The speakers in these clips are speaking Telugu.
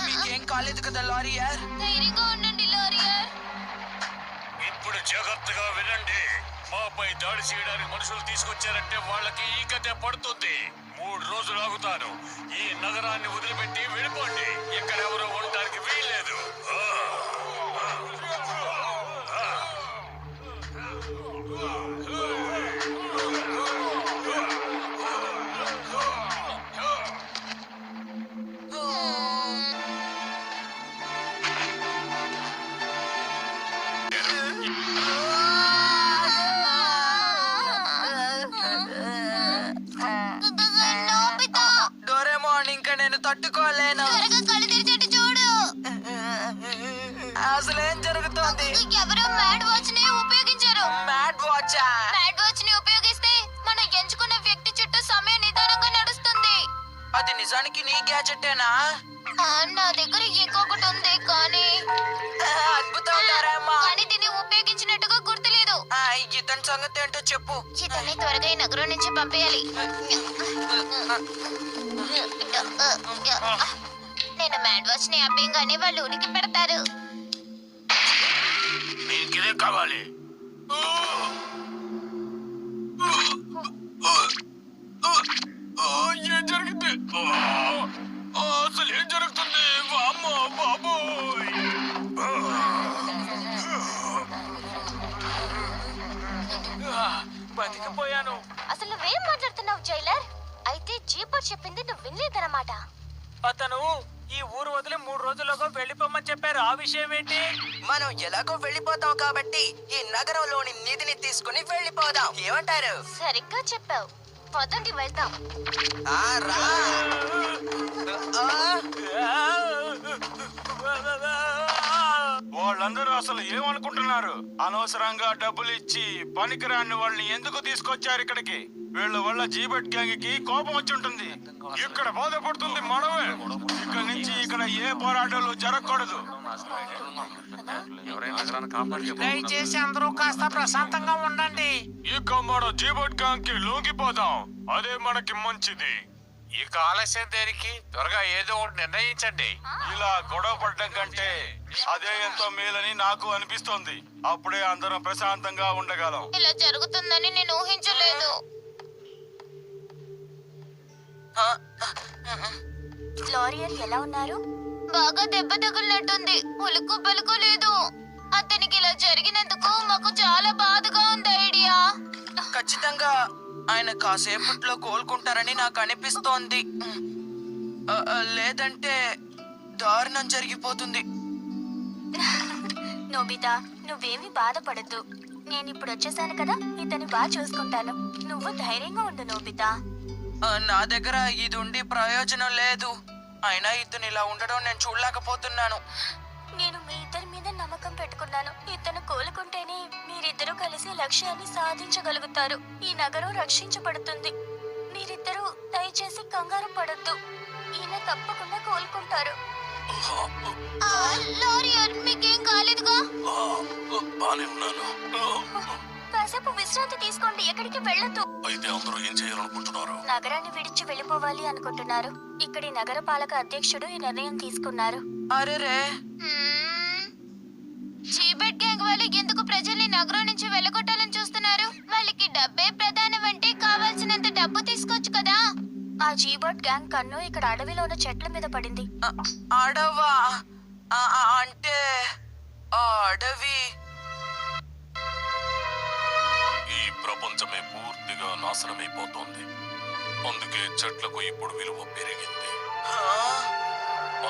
మీకేం కాలేదు కదా లారియర్? ధైర్యంగా ఉండండి లారియర్. ఇప్పుడు జాగ్రత్తగా వినండి. మాపై దాడి చేయడానికి మనుషులు తీసుకొచ్చారంటే వాళ్ళకి ఈ కథ పడుతుంది. 3 రోజులు ఆగుతాను. ఈ నగరాన్ని వదిలిపెట్టి వెళ్ళిపోండి. ఇక్కడ ఎవరు ఉండడానికి వీల్లేదు. డోరేమోన్, ఇంకా నేను తట్టుకోలేను. కళ్ళు తెరిచేట్టు చూడు. అసలేం జరుగుతోంది? ఎవరో మ్యాడ్ వాచ్ ని ఉపయోగించారు. మ్యాడ్ వాచా? మ్యాడ్ వాచ్ ని ఉపయోగిస్తే మనం ఎంచుకున్న వ్యక్తి చుట్టూ సమయం నిదానంగా నడుస్తుంది. అది నిజానికి నీ గ్యాజెటేనా? నా దగ్గర ఇంకొకటి ఉంది కానీ అద్భుతం డోరేమోన్. కానీ దీన్ని ఉపయోగించినట్టుగా గుర్తులేదు. ఇతని సంగతి ఏంటో చెప్పు. ఇతన్ని త్వరగా ఈ నగరం నుంచి పంపేయాలి. నేను మ్యాడ్ వాచ్ ని ఆపేయంగానే వాళ్ళు ఉనికి పెడతారు. మీకిదే కావాలి. ఏం జరిగింది? అసలు ఏం జరుగుతుంది? వామ్మో బాబోయ్! బతికిపోయాను. అసలు నువ్వేం మాట్లాడుతున్నావు జైలర్? అయితే జీపర్ చెప్పింది నువ్వు వినలేదన్నమాట. అతను ఈ ఊరు వదిలి 3 రోజుల్లోగా వెళ్ళిపోమని చెప్పారు. ఆ విషయం ఏంటి? మనం ఎలాగో వెళ్ళిపోతాం కాబట్టి ఈ నగరంలోని నిధిని తీసుకుని వెళ్ళిపోదాం. ఏమంటారు? సరిగ్గా చెప్పావు. పదండి వెళ్తాం. వాళ్ళందరూ అసలు ఏమనుకుంటున్నారు? అనవసరంగా డబ్బులు ఇచ్చి పనికిరాని వాళ్ళని ఎందుకు తీసుకొచ్చారు ఇక్కడికి? వీళ్ళ వల్ల జీబెట్ గ్యాంగ్ కి కోపం వచ్చి ఉంటుంది. ఇక్కడ బాధపడుతుంది మనమే. ఇక్కడ నుంచి ఇక్కడ ఏ పోరాటాలు జరగకూడదు. దయచేసి అందరూ కాస్త ప్రశాంతంగా ఉండండి. ఇక మన జీబెట్ గ్యాంగ్ కి లొంగిపోదాం. అదే మనకి మంచిది. ఇక ఆలస్యం దేనికి? త్వరగా ఏదో ఒకటి నిర్ణయించండి. ఇలా గొడవ పడడం కంటే అదే ఎంతో మేలని నాకు అనిపిస్తోంది. అప్పుడే అందరం ప్రశాంతంగా ఉండగలం. ఇలా జరుగుతుందని నేను ఊహించలేదు. లారియర్ ఎలా ఉన్నారు? బాగా దెబ్బ తగిలినట్టుంది. ఉలుకు పలుకు లేదు. అతనికి ఇలా జరిగినందుకు మాకు చాలా బాధగా ఉంది. ఐడియా ఖచ్చితంగా ఆయన కాసేపట్లో కోలుకుంటారని నాకు అనిపిస్తోంది. లేదంటే దారుణం జరిగిపోతుంది. నోబితా, నువ్వేమి బాధపడద్దు. నేను ఇప్పుడు వచ్చేసాను కదా, ఇతని బాగా చూసుకుంటాను. నువ్వు ధైర్యంగా ఉండు నోబితా. నా దగ్గర ఇది ఉండి ప్రయోజనం లేదు. అయినా ఇతను ఇలా ఉండడం నేను చూడలేకపోతున్నాను. నేను మీ ఇద్దరి మీద నమ్మకం పెట్టుకున్నాను. ఇతను కోలుకుంటేనే మీరిద్దరూ కలిసి లక్ష్యాన్ని సాధించగలుగుతారు. ఈ నగరం రక్షించబడుతుంది. మీరిద్దరూ దయచేసి కంగారు పడద్దు. ఈయన తప్పకుండా కోలుకుంటారు. లారియర్, మీకేం కాలేదుగా? బానే ఉన్నాను. కాసేపు విశ్రాంతి తీసుకోండి. ఎక్కడికి వెళ్ళొద్దు. అయితే అందరూ ఏం చేయాలనుకుంటున్నారు? నగరాన్ని విడిచి వెళ్ళిపోవాలి అనుకుంటున్నారు. ఇక్కడి నగర పాలక అధ్యక్షుడు ఈ నిర్ణయం తీసుకున్నారు. అరేరే, జీబెట్ గ్యాంగ్ వాళ్ళు ఎందుకు ప్రజల్ని నగరం నుంచి వెళ్ళగొట్టాలని చూస్తున్నారు? వాళ్ళకి డబ్బే ప్రధానం అంటే కావాల్సినంత డబ్బు తీసుకోవచ్చు కదా. ఆ జీబర్ట్ గ్యాంగ్ కన్ను ఇక్కడ అడవిలో ఉన్న చెట్ల మీద పడింది. అడవా? అంటే ఆ అడవి ఈ ప్రపంచమే పూర్తిగా నాశనమైపోతోంది. అందుకే చెట్లకు ఇప్పుడు విలువ పెరిగింది.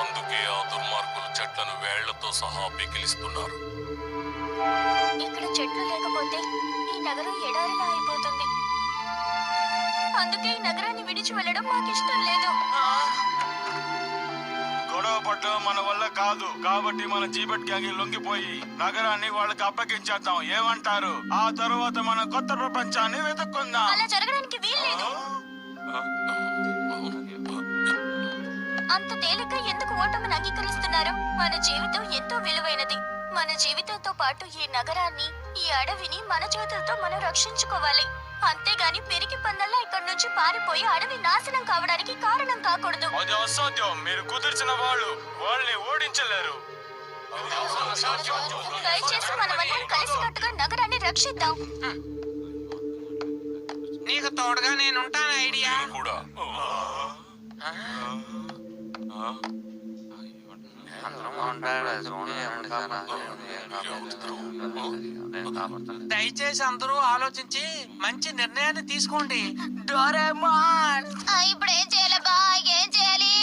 అందుకే ఆ దుర్మార్గులు చెట్లను వేళ్లతో సహా పికిలిస్తున్నారు. ఇక్కడ చెట్లు లేకపోతే ఈ నగరం ఎడారిలా అయిపోతుంది. అందుకే ఈ నగరాన్ని విడిచి వెళ్ళడం మాకు ఇష్టం లేదు. గొడవ పడ్డం మన వల్ల కాదు. కాబట్టి మన జీబెట్ గ్యాంగ్ లొంగిపోయి నగరాన్ని వాళ్ళకి అప్పగించేద్దాం. ఏమంటారు? ఆ తరువాత మన కొత్త ప్రపంచాన్ని వెతుక్కుందాం. అలా జరగడానికి వీల్లేదు. అంత తేలిక ఎందుకు ఓటమిని అంగీకరిస్తున్నారు? మన జీవితం ఎంతో విలువైనది. మన జీవితంతో పాటు ఈ నగరాన్ని, ఈ అడవిని మన చేతులతో మనం రక్షించుకోవాలి. అంతేగాని పెరిగి పందల్లా ఇక్కడ నగరం నుంచి పారిపోయి అడవి నాశనం కావడానికి కారణం కాకూడదు. అది అసాధ్యం. మీరు కుదిర్చిన వాళ్ళని ఓడించలేరు. దయచేసి మనమందరం కలిసికట్టుగా నగరాన్ని రక్షిద్దాం. నీకు తోడుగా నేనుంటాను ఐడియా. కూడా దయచేసి అందరూ ఆలోచించి మంచి నిర్ణయాన్ని తీసుకోండి. డోరేమాన్, ఇప్పుడు ఏం చేయాలి బా? ఏం చేయాలి?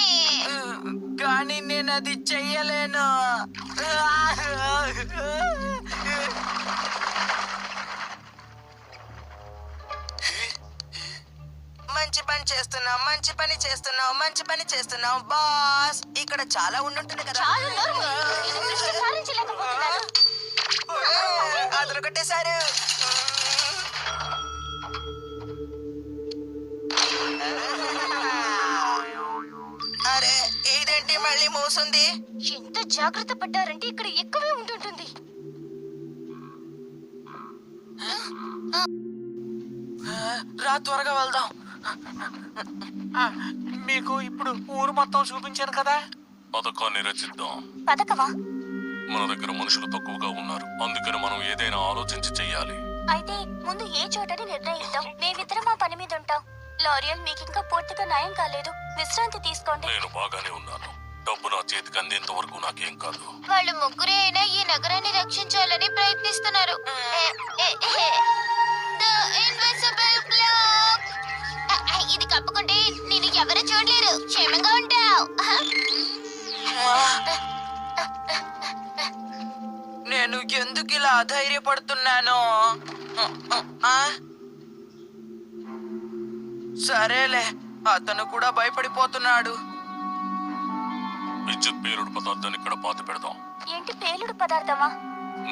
కానీ నేను అది చెయ్యలేను. మంచి పని చేస్తున్నావు, మంచి పని చేస్తున్నావు, మంచి పని చేస్తున్నావు బాస్. ఇక్కడ చాలా ఉండుంటుంది కదా. చాలు నోరు మూయి. ఇది దృష్టి సారించలేకపోతున్నాను. అదొకటేసారి. అరే ఇదేంటి మళ్ళీ మోసుంది? ఎంత జాగ్రత్త పడ్డారంటే ఇక్కడ ఎక్కువే ఉంటుంటుంది. రా త్వరగా వెళ్దాం. మీకు ఇప్పుడు ఊరు మొత్తం చూపించాను కదా. పథకాన్ని రచిద్దాం. పథకమా? మన దగ్గర మనుషులు తక్కువగా ఉన్నారు, అందుకని మనం ఏదైనా ఆలోచించి చెయ్యాలి. అయితే ముందు ఏ చోటని నిర్ణయిద్దాం. మేమిద్దరం మా పని మీద ఉంటాం. లారియల్, మీకు ఇంకా పూర్తిగా నయం కాలేదు. విశ్రాంతి తీసుకోండి. నేను బాగానే ఉన్నాను. డబ్బు నా చేతికి అందేంత వరకు నాకేం కాదు. వాళ్ళు ముగ్గురే అయినా ఈ నగరాన్ని రక్షించాలని ప్రయత్నిస్తున్నారు. The invisible cloak. ఇది కప్పుకుంటే నేను ఎవరు చూడలేరు. క్షేమంగా ఉంటావు. నేను ఎందుకు ఇలా అధైర్యపడుతున్నాను? సరేలే, అతను కూడా భయపడిపోతున్నాడు. విద్యుత్ పేలుడు పదార్థాన్ని ఇక్కడ పాతి పెడదాం. ఏంటి పేలుడు పదార్థమా?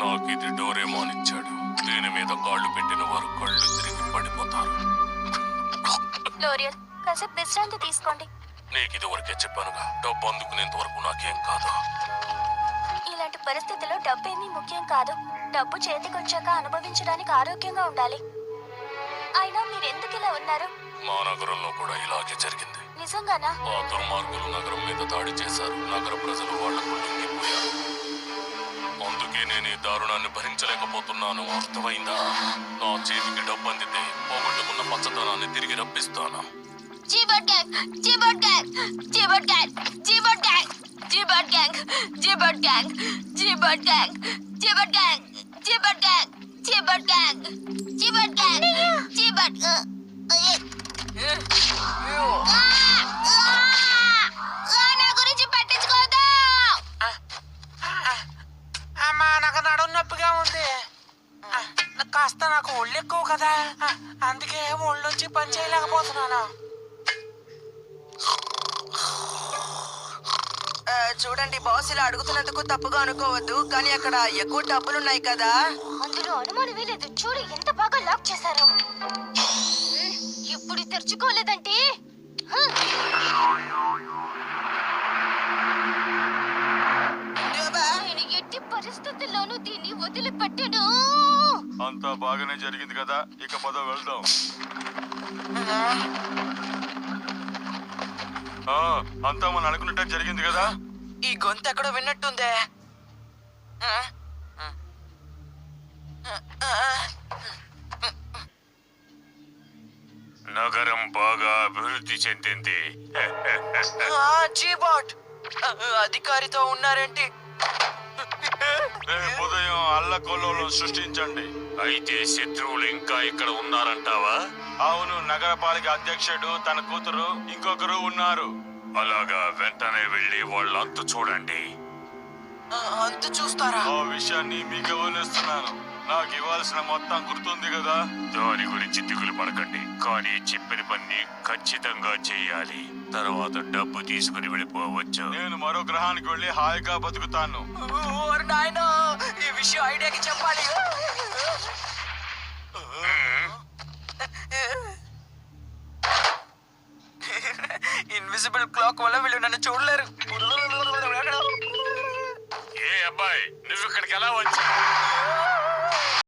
నాకు ఇది డోరేమాన్ ఇచ్చాడు. దీని మీద కాళ్ళు పెట్టిన వారు కళ్ళు తిరిగి పడిపోతారు. లోరియల్, కాసేపు విశ్రాంతి తీసుకోండి. నీకు ఇది వరకే చెప్పానుగా, డబ్బు అందుకునేంత వరకు నాకేం కాదు. ఇలాంటి పరిస్థితుల్లో డబ్బేమీ ముఖ్యం కాదు. డబ్బు చేతికొచ్చాక అనుభవించడానికి ఆరోగ్యంగా ఉండాలి. అయినా మీరెందుకు ఇలా ఉన్నారు? మా నగరంలో కూడా ఇలాగే జరిగింది. నిజంగానా? ఆ దుర్మార్గులు నగరం మీద దాడి చేశారు. నగర ప్రజలు వాళ్లకు లొంగిపోయారు. అందుకే నేను ఈ దారుణాన్ని భరించలేకపోతున్నాను. అర్థమైందా? నా చేతికి డబ్బు అందితే పోగొట్టుకున్న పచ్చదనాన్ని తిరిగి రప్పిస్తాను. G bird gang, G bird gang, G bird gang, G bird gang, G bird gang, G bird gang, G bird gang, G bird gang, G bird gang, G bird gang, G bird gang, G bird నా గురించి పట్టించుకోదా? అమ్మా, నాకు నడుము నొప్పిగా ఉంది. కాస్త నాకు ఒళ్ళు ఎక్కువ కదా, అందుకే ఒళ్ళొచ్చి పని చేయలేకపోతున్నాను. చూడండి బాస్, ఇలా అడుగుతున్నందుకు తప్పుగా అనుకోవద్దు, కానీ అక్కడ ఎక్కువ డబ్బులున్నాయి కదా. అందులో అనుమానమే లేదు. చూడు ఎంత బాగా లాక్ చేశారు. ఇప్పుడు తెరుచుకోలేదంటే నేను ఎట్టి పరిస్థితుల్లోనూ దీన్ని వదిలిపెట్టను. అంతా బాగానే జరిగింది కదా, ఇక పద వెళ్దాం. అంతా మనం అనుకున్నట్టే జరిగింది కదా. ఈ గొంతు ఎక్కడో విన్నట్టుందే. నగరం బాగా అభివృద్ధి చెందింది. జీబాట్ అధికారితో ఉన్నారేంటి? రేపు ఉదయం అల్లకొల్లోలం సృష్టించండి. అయితే శత్రువులు ఇంకా ఇక్కడ ఉన్నారంటావా? అవును, నగరపాలిక అధ్యక్షుడు, తన కూతురు, ఇంకొకరు ఉన్నారు. అలాగా, వెంటనే వెళ్ళి వాళ్ళ అంతు చూడండి. అంత చూస్తారా? ఆ విషయాన్ని మీకు వదిలేస్తున్నాను. నాకు ఇవ్వాల్సిన మొత్తం గుర్తుంది కదా. దాని గురించి దిగులు పడకండి, కానీ చెప్పిన పని ఖచ్చితంగా చేయాలి. తర్వాత డబ్బు తీసుకుని వెళ్ళిపోవచ్చు. నేను మరో గ్రహానికి వెళ్ళి హాయిగా బతుకుతాను. ఓరి నాయనో, ఈ విషయం ఐడియాకి చెప్పాలి. ఇన్విజిబుల్ క్లాక్ వల్ల వీళ్ళు నన్ను చూడలేరు. ఏ అబ్బాయి, నువ్వు ఇక్కడికి ఎలా వచ్చావు?